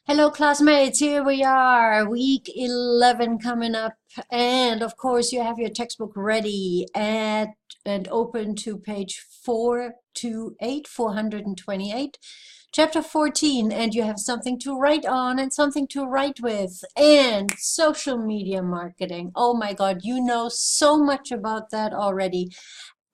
Hello, classmates. Here we are, week 11 coming up. And of course, you have your textbook ready and open to page 428, chapter 14. And you have something to write on and something to write with. And social media marketing. Oh my God, you know so much about that already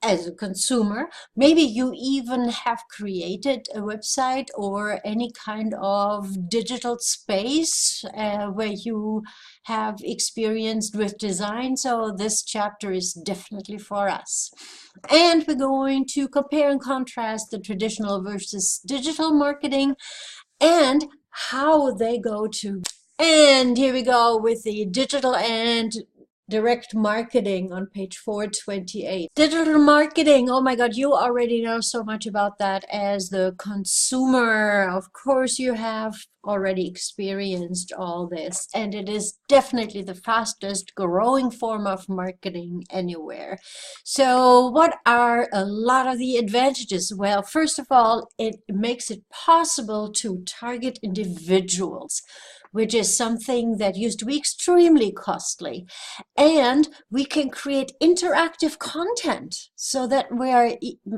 as a consumer. Maybe you even have created a website or any kind of digital space where you have experienced with design. So this chapter is definitely for us. And we're going to compare and contrast the traditional versus digital marketing and how they go to. And here we go with the digital and direct marketing on page 428. Digital marketing, oh my God, you already know so much about that as the consumer. Of course, you have already experienced all this, and it is definitely the fastest growing form of marketing anywhere. So what are a lot of the advantages? Well, first of all, it makes it possible to target individuals, which is something that used to be extremely costly. And we can create interactive content so that we are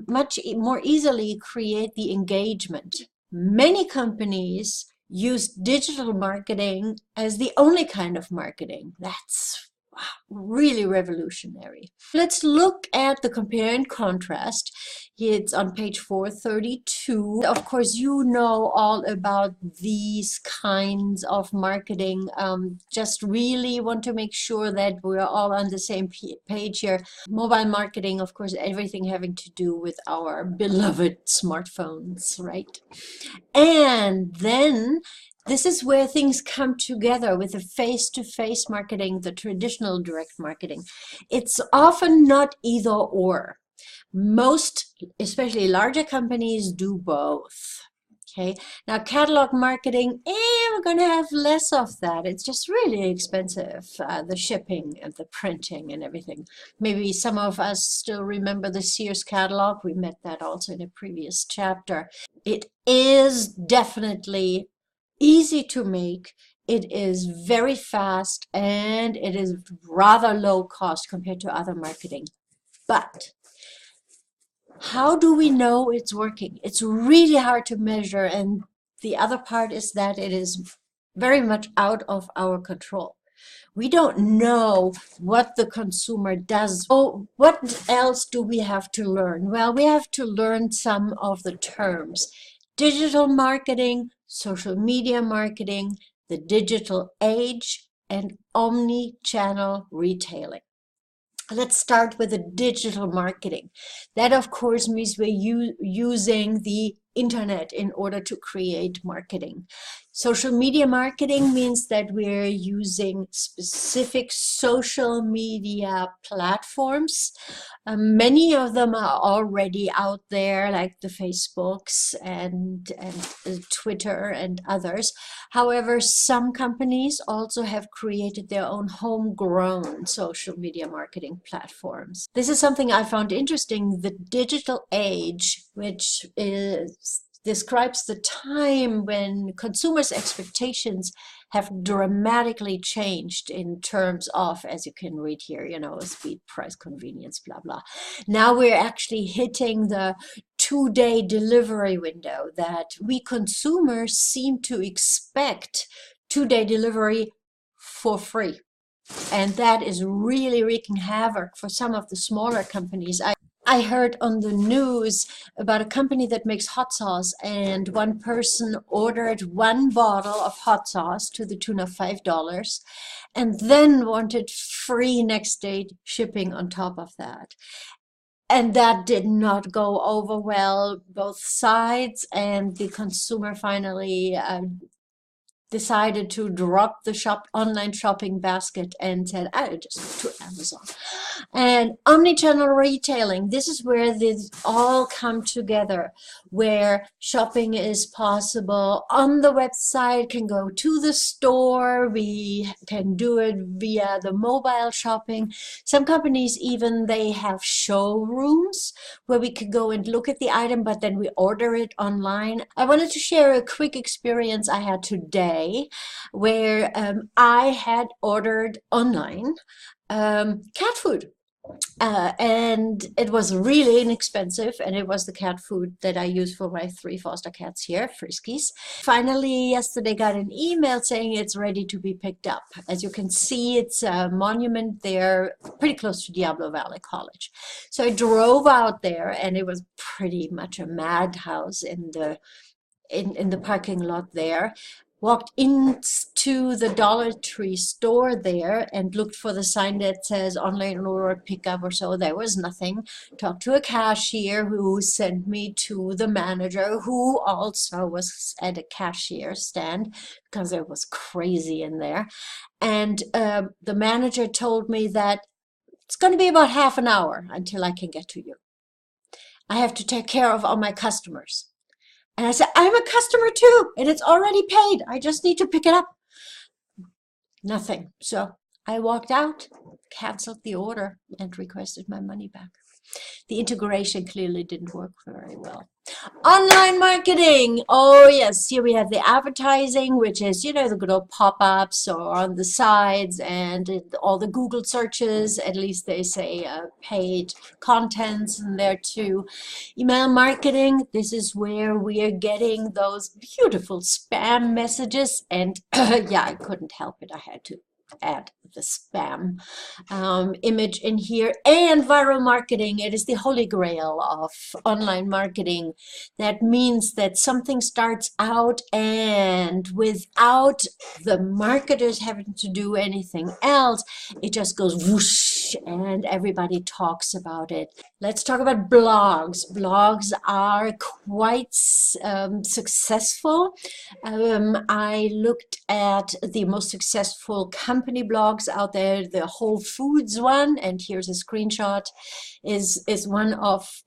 much more easily create the engagement. Many companies use digital marketing as the only kind of marketing. That's really revolutionary. Let's look at the compare and contrast. It's on page 432. Of course, you know all about these kinds of marketing. Just really want to make sure that we're all on the same page here. Mobile marketing, of course, everything having to do with our beloved smartphones, right? And then this is where things come together with the face-to-face marketing, the traditional direct marketing. It's often not either or. Most, especially larger companies, do both. Okay, now catalog marketing, we're going to have less of that. It's just really expensive, the shipping and the printing and everything. Maybe some of us still remember the Sears catalog. We met that also in a previous chapter. It is definitely easy to make. It is very fast and it is rather low cost compared to other marketing. But how do we know it's working? It's really hard to measure, and the other part is that it is very much out of our control. We don't know what the consumer does. So what else do we have to learn? Well, we have to learn some of the terms. Digital marketing, social media marketing, the digital age, and omni-channel retailing. Let's start with the digital marketing. That, of course, means we're using the internet in order to create marketing. Social media marketing means that we're using specific social media platforms. Many of them are already out there, like the Facebooks and Twitter and others. However, some companies also have created their own homegrown social media marketing platforms. This is something I found interesting. The digital age, which describes the time when consumers' expectations have dramatically changed in terms of, as you can read here, you know, speed, price, convenience, blah, blah. Now we're actually hitting the 2-day delivery window that we consumers seem to expect 2-day delivery for free. And that is really wreaking havoc for some of the smaller companies. I heard on the news about a company that makes hot sauce, and one person ordered one bottle of hot sauce to the tune of $5 and then wanted free next day shipping on top of that. And that did not go over well, both sides, and the consumer finally decided to drop the online shopping basket and said, I just go to Amazon. And omnichannel retailing, this is where these all come together, where shopping is possible on the website, can go to the store, we can do it via the mobile shopping. Some companies even, they have showrooms where we could go and look at the item, but then we order it online. I wanted to share a quick experience I had today. day where I had ordered online cat food. And it was really inexpensive, and it was the cat food that I use for my 3 foster cats here, Friskies. Finally, yesterday got an email saying it's ready to be picked up. As you can see, it's a monument there, pretty close to Diablo Valley College. So I drove out there, and it was pretty much a madhouse in the parking lot there. Walked into the Dollar Tree store there and looked for the sign that says online order pickup or so. There was nothing. Talked to a cashier who sent me to the manager, who also was at a cashier stand because it was crazy in there. And the manager told me that it's going to be about half an hour until I can get to you. I have to take care of all my customers. And I said, I'm a customer too, and it's already paid. I just need to pick it up. Nothing. So I walked out, canceled the order, and requested my money back. The integration clearly didn't work very well. Online marketing. Oh yes, here we have the advertising, which is, you know, the good old pop-ups or on the sides, and all the Google searches. At least they say paid contents in there too. Email marketing. This is where we are getting those beautiful spam messages, and yeah, I couldn't help it. I had to add the spam image in here. And viral marketing. It is the holy grail of online marketing. That means that something starts out, and without the marketers having to do anything else, it just goes whoosh and everybody talks about it. Let's talk about blogs. Blogs are quite successful. I looked at the most successful company blogs out there. The Whole Foods one, and here's a screenshot, is one of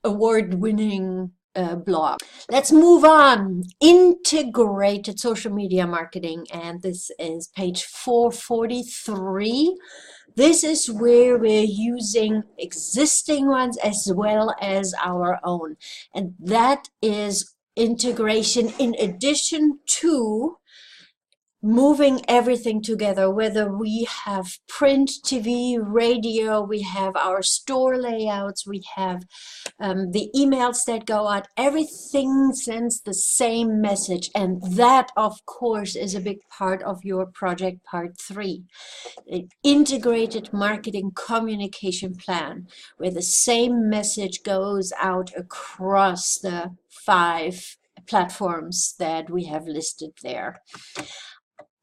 award-winning blog. Let's move on. Integrated social media marketing, and this is page 443. This is where we're using existing ones as well as our own, and that is integration in addition to moving everything together, whether we have print, TV, radio, we have our store layouts, we have the emails that go out, everything sends the same message. And that, of course, is a big part of your project part 3. An integrated marketing communication plan where the same message goes out across the 5 platforms that we have listed there.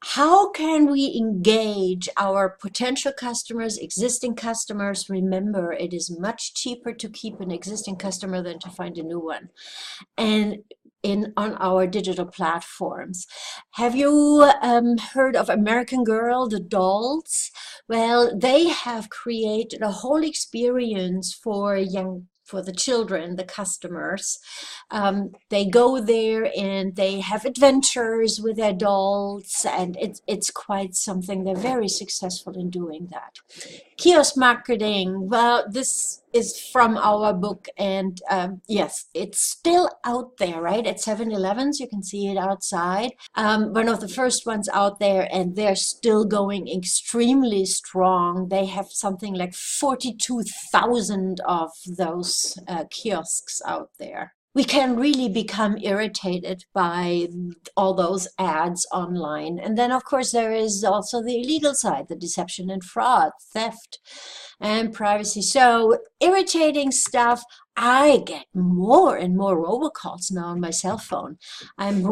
How can we engage our potential customers, existing customers? Remember, it is much cheaper to keep an existing customer than to find a new one. And on our digital platforms. Have you heard of American Girl, the dolls? Well, they have created a whole experience for the children, the customers. They go there and they have adventures with their dolls, and it's quite something. They're very successful in doing that. Kiosk marketing, well, this is from our book, and yes, it's still out there, right? At 7-Elevens, you can see it outside. One of the first ones out there, and they're still going extremely strong. They have something like 42,000 of those kiosks out there. We can really become irritated by all those ads online. And then, of course, there is also the illegal side, the deception and fraud, theft and privacy. So irritating stuff. I get more and more robocalls now on my cell phone. I'm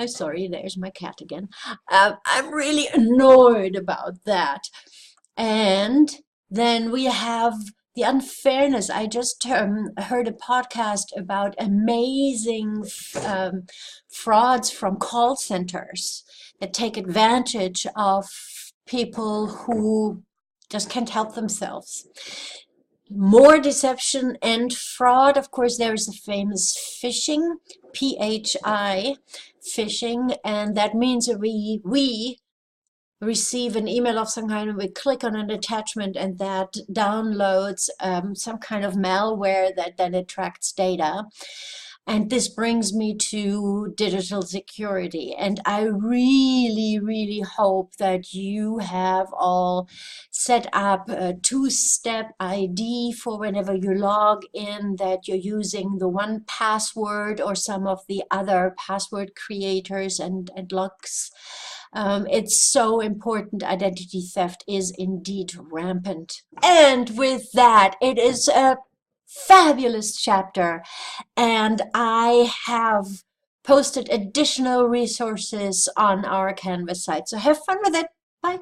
sorry, there's my cat again. I'm really annoyed about that. And then we have the unfairness. I just heard a podcast about amazing frauds from call centers that take advantage of people who just can't help themselves. More deception and fraud. Of course, there is the famous phishing, PHI, phishing, and that means that we receive an email of some kind, and we click on an attachment, and that downloads some kind of malware that then attracts data. And this brings me to digital security. And I really, really hope that you have all set up a two-step ID for whenever you log in, that you're using the one password or some of the other password creators and locks. It's so important. Identity theft is indeed rampant. And with that, it is a fabulous chapter, and I have posted additional resources on our Canvas site. So have fun with it. Bye.